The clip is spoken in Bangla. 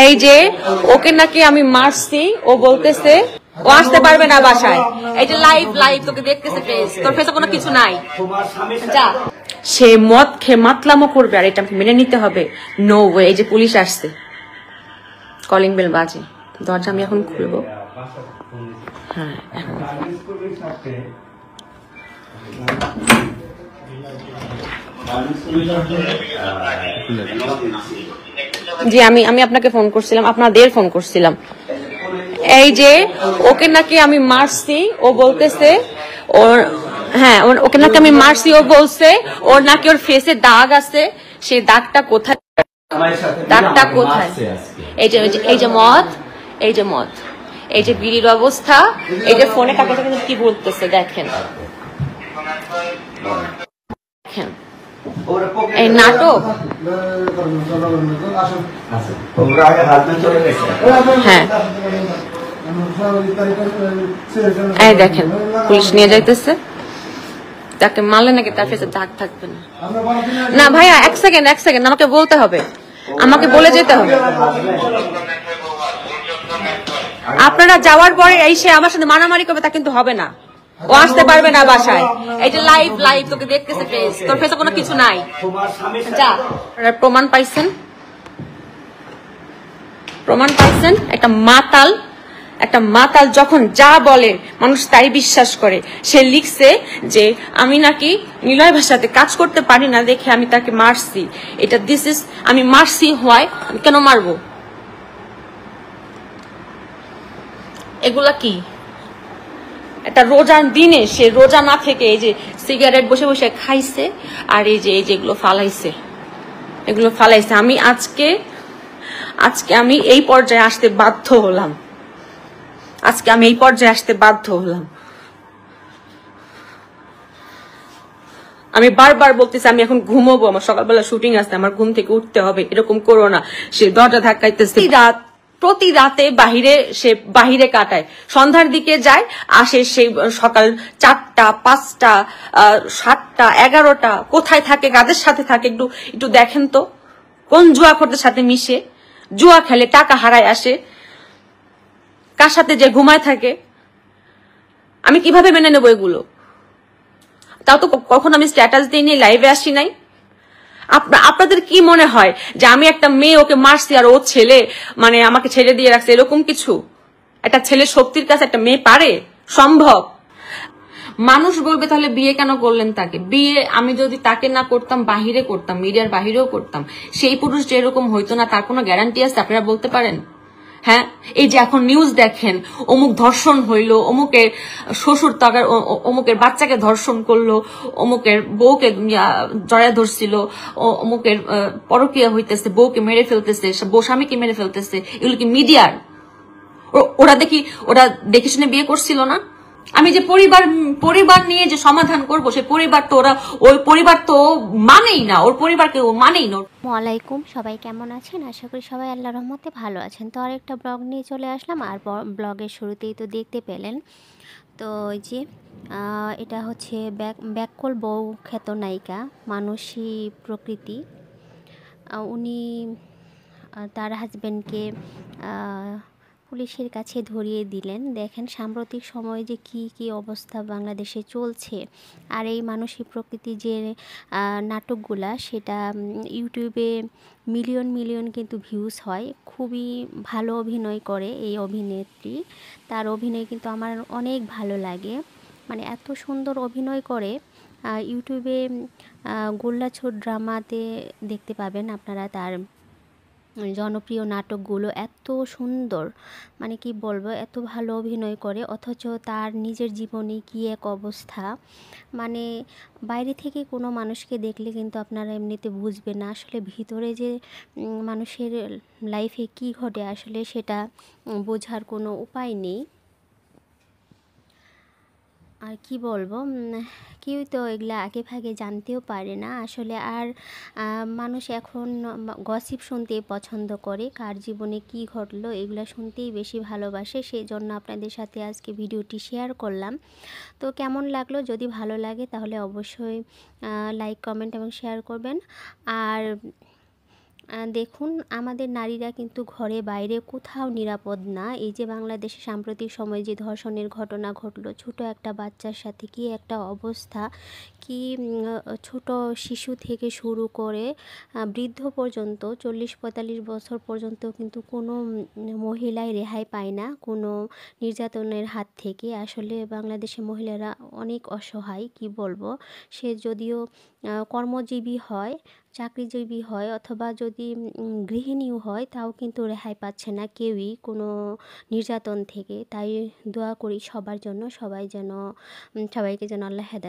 এই যে ওকে নাকি আমি মারছি, ও বলতেছে ও আসতে পারবে না বাসায়। এই যে লাইভ লাইভ তোকে দেখতেছে ফেস, তোর ফেসে কোনো কিছু নাই। যা, সে মদ খেয়ে মাতলামো করবে আর এটা মেনে নিতে হবে? No way. এই যে পুলিশ আসছে, কলিং বেল বাজে, দরজা আমি এখন খুলবো। হ্যাঁ, জি আমি আপনাকে ফোন করছিলাম, আপনাদের ফোন করছিলাম। এই যে ওকে নাকি আমি মারছি, ও বলতেছে ওর, হ্যাঁ ওকে নাকি আমি মারছি, ও বলছে ওর নাকি ওর ফেসে দাগ আছে। সেই দাগটা কোথায়? দাগটা কোথায়? এই যে মদ, এই যে মদ, এই যে বিড়ির অবস্থা, এই যে ফোনে কাকে কাকে কি বলতেছে দেখেন, দেখেন এই নাটক। হ্যাঁ এই দেখেন পুলিশ নিয়ে যাইতেছে, তাকে মারলে নাকি তার ফেসে দাগ থাকবে না। না ভাইয়া এক সেকেন্ড আমাকে বলতে হবে, আমাকে বলে যেতে হবে। আপনারা যাওয়ার পরে এই সে আমার সাথে মারামারি করবে তা কিন্তু হবে না, ও আসতে পারবে না বাসায়। এই যে লাইভ লাইভ তোকে দেখতেছে ফেস, তোর ফেসে কোনো কিছু নাই। যা, প্রমাণ পাইছেন, প্রমাণ পাইছেন। একটা মাতাল যখন যা বলে মানুষ তাই বিশ্বাস করে। সে লিখছে যে আমি নাকি নিলয় ভাষাতে কাজ করতে পারি না দেখে আমি তাকে মারছি। এটা দিস ইজ, আমি মারছি হয়, আমি কেন মারবো? এগুলা কি? একটা রোজার দিনে সে রোজা না থেকে এই যে সিগারেট বসে বসে খাইছে আর এই যে এগুলো ফালাইছে, এগুলো ফালাইছে। আমি আজকে আমি এই পর্যায়ে আসতে বাধ্য হলাম, আমি বারবার বলতেছি আমি এখন ঘুমোবো, আমার সকালবেলা শুটিং আছে, আমার ঘুম থেকে উঠতে হবে, এরকম করো না। সে দরজা ধাক্কাইতেছে, প্রতি রাতে বাহিরে কাটায়, সন্ধ্যার দিকে যায়, আসে সেই সকাল 4টা 5টা 7টা 11টা, কোথায় থাকে, কাদের সাথে থাকে একটু দেখেন তো। কোন জুয়াখোরদের সাথে মিশে, জুয়া খেলে, টাকা হারায় আসে, কার সাথে যে ঘুমায় থাকে। আমি কিভাবে মেনে নেবো এগুলো? তাও তো কখন আমি স্ট্যাটাস দিয়ে নিয়ে লাইভে আসি নাই। আপনাদের কি মনে হয় যে আমি একটা মেয়ে, ওকে মারছি আর ও ছেলে মানে আমাকে ছেড়ে দিয়ে রাখছে, এরকম কিছু? একটা ছেলে শক্তির কাছে একটা মেয়ে পারে? সম্ভব? মানুষ বলবে তাহলে বিয়ে কেন করলেন তাকে? বিয়ে আমি যদি তাকে না করতাম, বাহিরে করতাম, মিডিয়ার বাহিরেও করতাম, সেই পুরুষ যে এরকম হইতো না তার কোনো গ্যারান্টি আছে আপনারা বলতে পারেন? হ্যাঁ, এই যে এখন নিউজ দেখেন, অমুক ধর্ষণ হইলো, অমুকের শ্বশুর তাকার অমুকের বাচ্চাকে ধর্ষণ করলো, অমুকের বউকে জড়ায় ধরছিল, অমুকের পরকীয়া হইতেছে, বউকে মেরে ফেলতেছে, বউ স্বামীকে মেরে ফেলতেছে। এগুলো কি মিডিয়ার? ওরা দেখে শুনে বিয়ে করছিল না? আমি যে পরিবার নিয়ে যে সমাধান করবো, সে পরিবার তো ওই পরিবার তো মানেই না, ওর পরিবারকে ও মানেই না। আসসালামু আলাইকুম, সবাই কেমন আছেন? আশা করি সবাই আল্লাহর রহমতে ভালো আছেন। তো আরেকটা ব্লগ নিয়ে চলে আসলাম, আর ব্লগের শুরুতেই তো দেখতে পেলেন। তো ওই যে এটা হচ্ছে ব্যাককল বউ খ্যাত নায়িকা মানসী প্রকৃতি। উনি তার হাজব্যান্ডকে পুলিশের কাছে ধরিয়ে দিলেন। দেখেন সাম্প্রতিক সময়ে যে কি অবস্থা বাংলাদেশে চলছে। আর এই মানসী প্রকৃতি যে নাটকগুলা, সেটা ইউটিউবে মিলিয়ন কিন্তু ভিউজ হয়। খুবই ভালো অভিনয় করে এই অভিনেত্রী, তার অভিনয় কিন্তু আমার অনেক ভালো লাগে, মানে এত সুন্দর অভিনয় করে। ইউটিউবে গোল্লাছুট ড্রামাতে দেখতে পাবেন আপনারা তার জনপ্রিয় নাটকগুলো। এত সুন্দর, মানে কি বলবো, এত ভালো অভিনয় করে, অথচ তার নিজের জীবনে কি এক অবস্থা। মানে বাইরে থেকে কোনো মানুষকে দেখলে কিন্তু আপনারা এমনিতে বুঝবেন না আসলে ভিতরে যে মানুষের লাইফে কি ঘটে, আসলে সেটা বোঝার কোনো উপায় নেই। আর কি বলবো, কেউ তো এগুলা আগে ভাগে জানতেও পারে না আসলে। আর মানুষ এখন গসিপ শুনতেই পছন্দ করে, কার জীবনে কি ঘটলো এগুলা শুনতেই বেশি ভালোবাসে। সেই জন্য আপনাদের সাথে আজকে ভিডিওটি শেয়ার করলাম। তো কেমন লাগলো? যদি ভালো লাগে তাহলে অবশ্যই লাইক, কমেন্ট এবং শেয়ার করবেন। আর দেখুন, আমাদের নারীরা কিন্তু ঘরে বাইরে কোথাও নিরাপদ না। এই যে বাংলাদেশে সাম্প্রতিক সময়ে যে ধর্ষণের ঘটনা ঘটলো, ছোট একটা বাচ্চার সাথে কি একটা অবস্থা, কি ছোট শিশু থেকে শুরু করে বৃদ্ধ পর্যন্ত 40-45 বছর পর্যন্ত কিন্তু কোনো মহিলাই রেহাই পায় না কোনো নির্যাতনের হাত থেকে। আসলে বাংলাদেশে মহিলারা অনেক অসহায়, কি বলবো। সে যদিও কর্মজীবী হয়, চাকরিজীবী হয়, অথবা যদি গৃহিণীও হয়, তাও কিন্তু রেহাই পাচ্ছে না কেউই কোনো নির্যাতন থেকে। তাই দোয়া করি সবার জন্য, সবাই যেন সবাইকে যেন আল্লাহ হেদায়েত